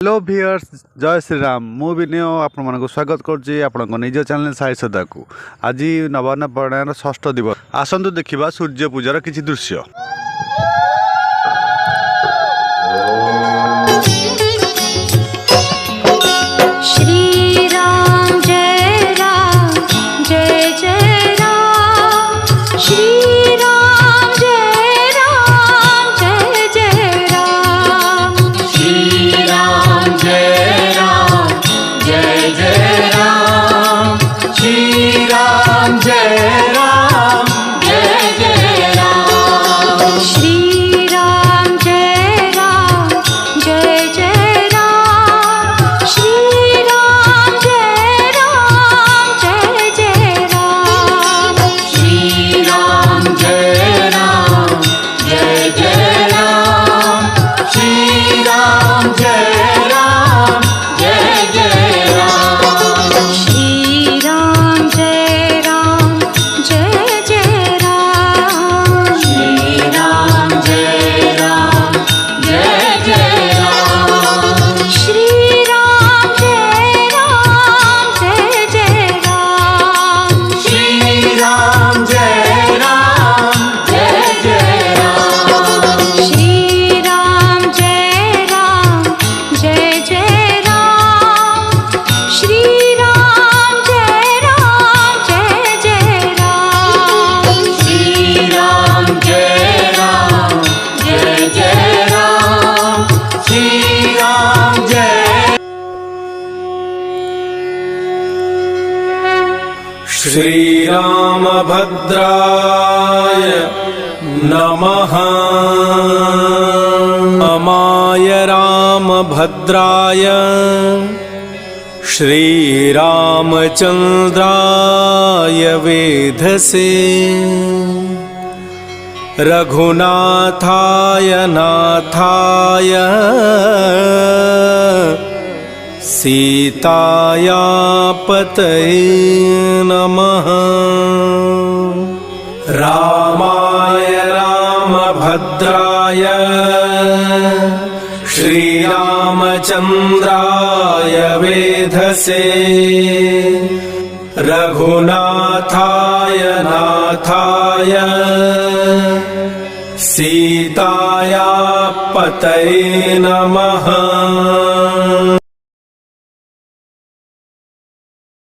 Hello भियर्स जय श्री राम मु विनय आपको स्वागत करुच्ची आपण निज चैनल साई श्रद्धा को आज नवान्न परायण षष्ठ दिवस आसतु देखा सूर्य पूजार किसी दृश्य। श्री राम जय जय राम श्री राम जय जय राम श्री राम जय जय राम श्री राम जय जय राम श्री राम जय जय राम श्री राम जय जय राम श्री राम जय जय राम श्री राम जय जय राम श्री राम जय जय राम श्री राम जय जय राम श्री राम जय जय राम श्री राम जय जय राम श्री राम जय जय राम श्री राम जय जय राम श्री राम जय जय राम श्री राम जय श्रीरामभद्राय नमः। अमाय रामभद्राय श्रीरामचन्द्राय वेधसे रघुनाथाय नाथाय सीताया पतये नमः। रामाय रामभद्राय श्रीरामचन्द्राय वेधसे रघुनाथाय नाथाय सीताया पतये नमः।